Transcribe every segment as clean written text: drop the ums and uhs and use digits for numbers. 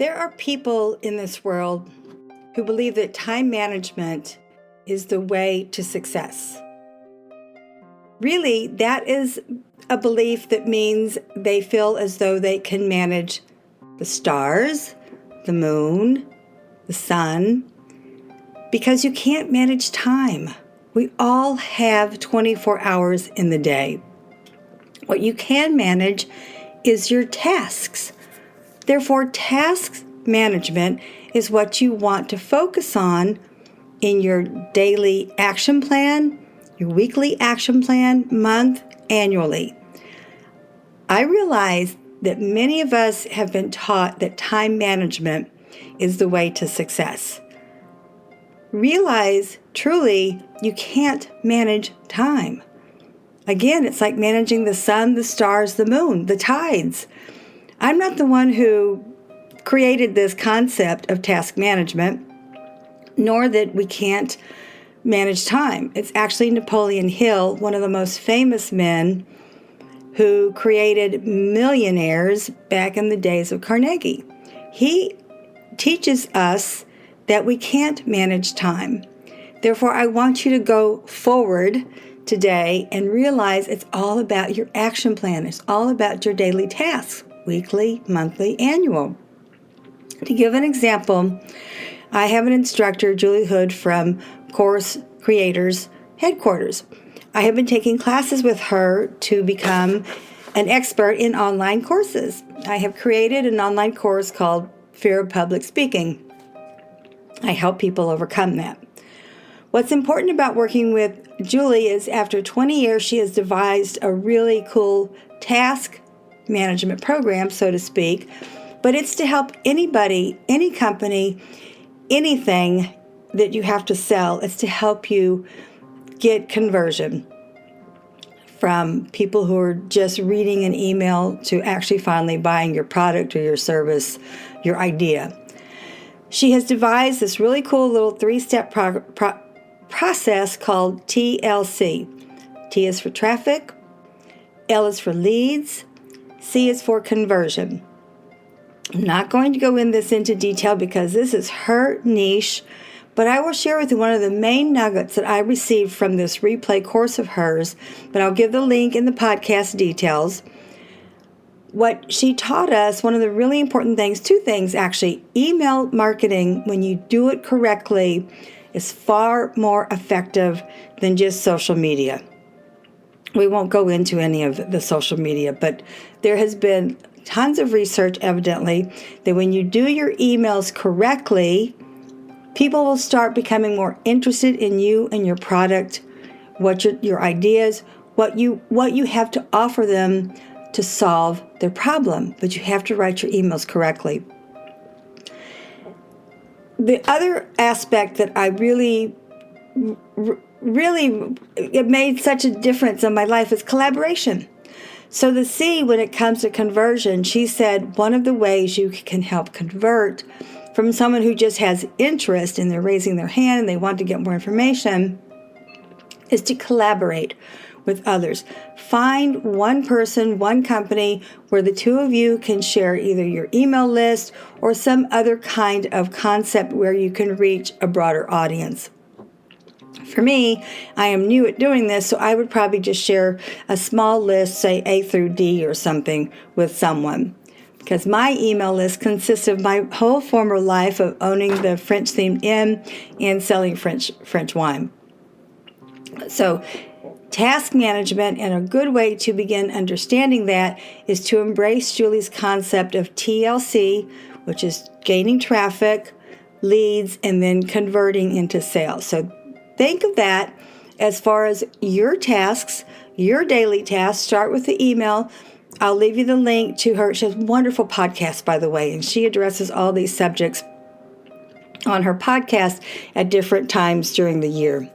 There are people in this world who believe that time management is the way to success. Really, that is a belief that means they feel as though they can manage the stars, the moon, the sun, because you can't manage time. We all have 24 hours in the day. What you can manage is your tasks. Therefore, task management is what you want to focus on in your daily action plan, your weekly action plan, month, annually. I realize that many of us have been taught that time management is the way to success. Realize, truly, you can't manage time. Again, it's like managing the sun, the stars, the moon, the tides. I'm not the one who created this concept of task management, nor that we can't manage time. It's actually Napoleon Hill, one of the most famous men who created millionaires back in the days of Carnegie. He teaches us that we can't manage time. Therefore, I want you to go forward today and realize it's all about your action plan. It's all about your daily tasks, weekly, monthly, annual. To give an example, I have an instructor, Julie Hood, from Course Creators Headquarters. I have been taking classes with her to become an expert in online courses. I have created an online course called Fear of Public Speaking. I help people overcome that. What's important about working with Julie is after 20 years, she has devised a really cool task management program, so to speak, but it's to help anybody, any company, anything that you have to sell. It's to help you get conversion from people who are just reading an email to actually finally buying your product or your service, your idea. She has devised this really cool little 3-step process called TLC. T is for traffic, L is for leads, C is for conversion. I'm not going to go into detail because this is her niche, but I will share with you one of the main nuggets that I received from this replay course of hers, but I'll give the link in the podcast details. What she taught us, one of the really important things, 2 things actually, email marketing, when you do it correctly, is far more effective than just social media. We won't go into any of the social media, but there has been tons of research, evidently, that when you do your emails correctly, people will start becoming more interested in you and your product, what your ideas, what you have to offer them to solve their problem. But you have to write your emails correctly. The other aspect that I really, it made such a difference in my life is collaboration. So the C, when it comes to conversion, she said one of the ways you can help convert from someone who just has interest and they're raising their hand and they want to get more information is to collaborate with others. Find one person, one company where the 2 of you can share either your email list or some other kind of concept where you can reach a broader audience. For me, I am new at doing this, so I would probably just share a small list, say A through D or something, with someone. Because my email list consists of my whole former life of owning the French-themed inn and selling French wine. So task management, and a good way to begin understanding that is to embrace Julie's concept of TLC, which is gaining traffic, leads, and then converting into sales. So think of that as far as your tasks, your daily tasks. Start with the email. I'll leave you the link to her. She has a wonderful podcast, by the way, and she addresses all these subjects on her podcast at different times during the year.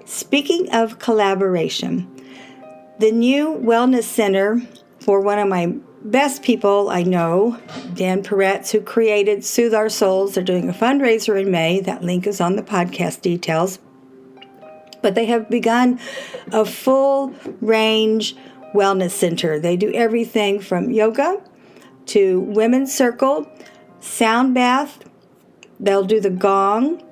Speaking of collaboration, the new wellness center for one of my best people I know, Dan Peretz, who created Soothe Our Souls. They're doing a fundraiser in May. That link is on the podcast details. But they have begun a full range wellness center. They do everything from yoga to women's circle, sound bath. They'll do the gong.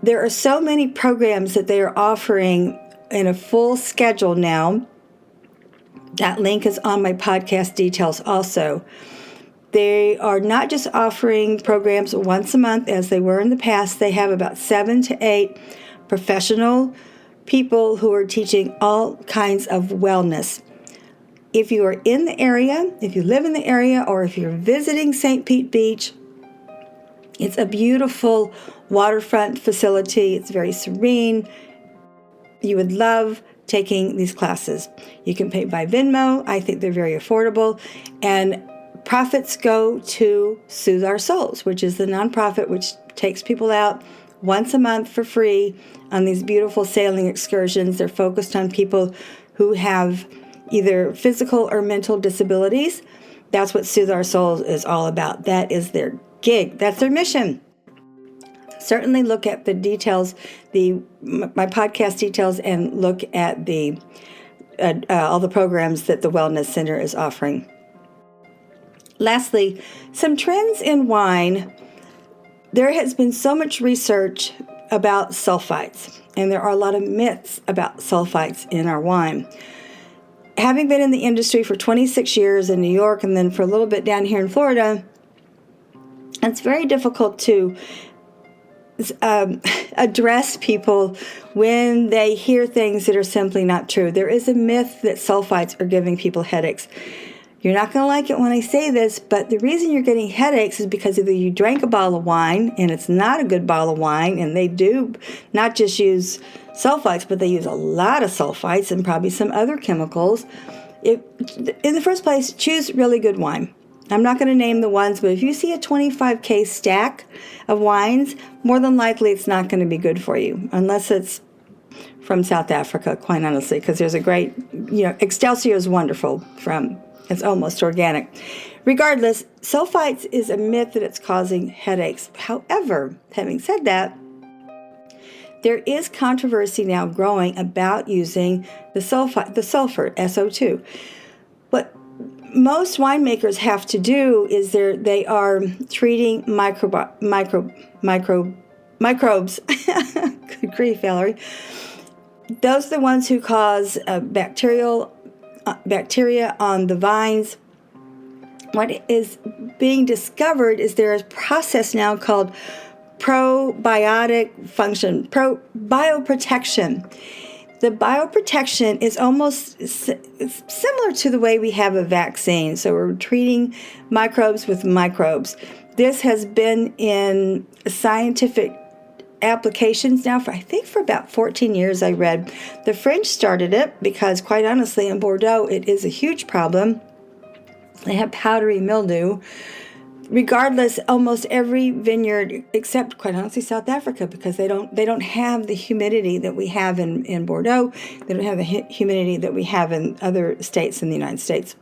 There are so many programs that they are offering in a full schedule now. That link is on my podcast details also. They are not just offering programs once a month as they were in the past. They have about 7 to 8 professional people who are teaching all kinds of wellness. If you are in the area, if you live in the area, or if you're visiting St. Pete Beach, it's a beautiful waterfront facility. It's very serene. You would love taking these classes. You can pay by Venmo. I think they're very affordable. And profits go to Soothe Our Souls, which is the nonprofit which takes people out once a month for free on these beautiful sailing excursions. They're focused on people who have either physical or mental disabilities. That's what Soothe Our Souls is all about. That is their gig. That's their mission. Certainly look at the details, my podcast details, and look at the all the programs that the Wellness Center is offering. Lastly, some trends in wine. There has been so much research about sulfites, and there are a lot of myths about sulfites in our wine. Having been in the industry for 26 years in New York and then for a little bit down here in Florida, it's very difficult to address people when they hear things that are simply not true. There is a myth that sulfites are giving people headaches. You're not going to like it when I say this, but the reason you're getting headaches is because either you drank a bottle of wine and it's not a good bottle of wine, and they do not just use sulfites, but they use a lot of sulfites and probably some other chemicals. In the first place, choose really good wine. I'm not going to name the ones, but if you see a 25K stack of wines, more than likely it's not going to be good for you, unless it's from South Africa, quite honestly, because there's a great, Excelsior is wonderful it's almost organic. Regardless, sulfites is a myth that it's causing headaches. However, having said that, there is controversy now growing about using the sulfur, SO2. What most winemakers have to do is they are treating microbes. Good grief, Valerie. Those are the ones who cause bacteria on the vines. What is being discovered is there is a process now called bioprotection. The bioprotection is almost similar to the way we have a vaccine. So we're treating microbes with microbes. This has been in scientific applications now for about 14 years, I read. The French started it because, quite honestly, in Bordeaux, it is a huge problem. They have powdery mildew. Regardless, almost every vineyard, except, quite honestly, South Africa, because they don't have the humidity that we have in Bordeaux. They don't have the humidity that we have in other states in the United States.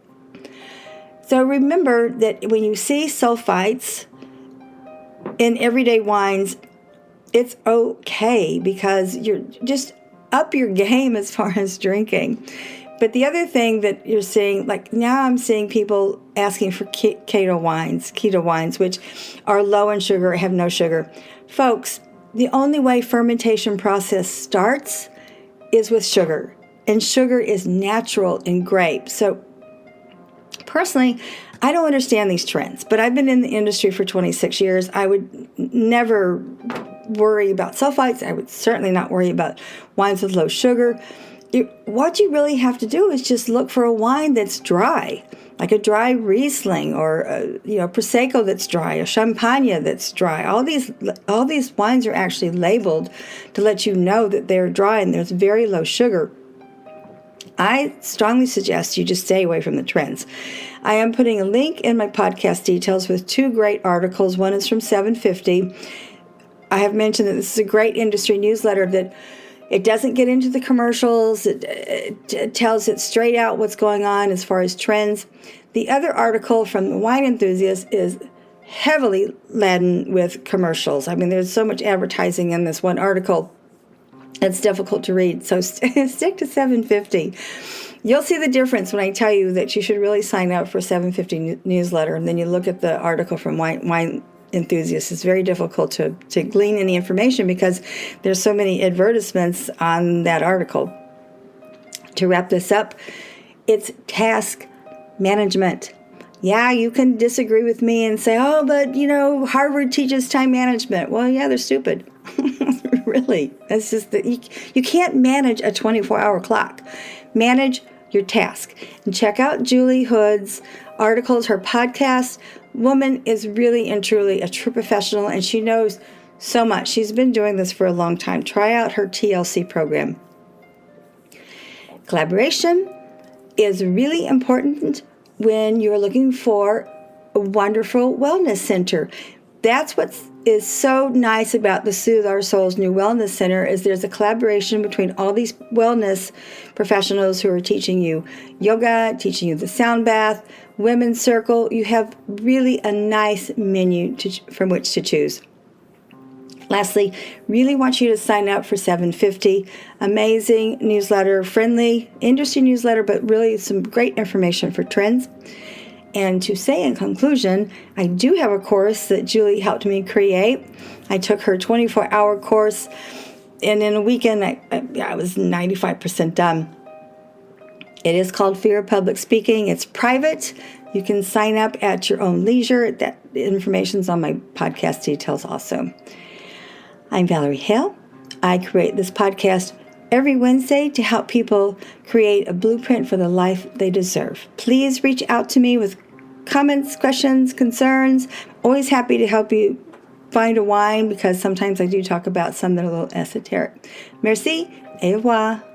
So remember that when you see sulfites in everyday wines, it's okay, because you're just up your game as far as drinking. But the other thing that you're seeing, like now I'm seeing people asking for keto wines, which are low in sugar, have no sugar. Folks, the only way fermentation process starts is with sugar. And sugar is natural in grapes. So personally, I don't understand these trends, but I've been in the industry for 26 years. I would never worry about sulfites. I would certainly not worry about wines with low sugar. What you really have to do is just look for a wine that's dry, like a dry Riesling, or Prosecco that's dry, a Champagne that's dry. All these wines are actually labeled to let you know that they're dry and there's very low sugar. I strongly suggest you just stay away from the trends. I am putting a link in my podcast details with 2 great articles. One is from 750. I have mentioned that this is a great industry newsletter that it doesn't get into the commercials. It tells it straight out what's going on as far as trends. The other article from the Wine Enthusiast is heavily laden with commercials. I mean, there's so much advertising in this one article. It's difficult to read, so stick to 750. You'll see the difference when I tell you that you should really sign up for 750 newsletter, and then you look at the article from Wine Enthusiast. It's very difficult to glean any information because there's so many advertisements on that article. To wrap this up, it's task management. Yeah, you can disagree with me and say, oh, but Harvard teaches time management. Well, yeah, they're stupid. Really. That's just that you can't manage a 24-hour clock. Manage your task. And check out Julie Hood's articles, her podcast. Woman is really and truly a true professional, and she knows so much. She's been doing this for a long time. Try out her TLC program. Collaboration is really important when you're looking for a wonderful wellness center. That's what is so nice about the Soothe Our Souls New Wellness Center is there's a collaboration between all these wellness professionals who are teaching you yoga, teaching you the sound bath, women's circle. You have really a nice menu from which to choose. Lastly, really want you to sign up for 750. Amazing newsletter, friendly industry newsletter, but really some great information for trends. And to say in conclusion, I do have a course that Julie helped me create. I took her 24-hour course, and in a weekend, I was 95% done. It is called Fear of Public Speaking. It's private. You can sign up at your own leisure. That information's on my podcast details also. I'm Valerie Hale. I create this podcast every Wednesday to help people create a blueprint for the life they deserve. Please reach out to me with comments, questions, concerns. Always happy to help you find a wine because sometimes I do talk about some that are a little esoteric. Merci et au revoir.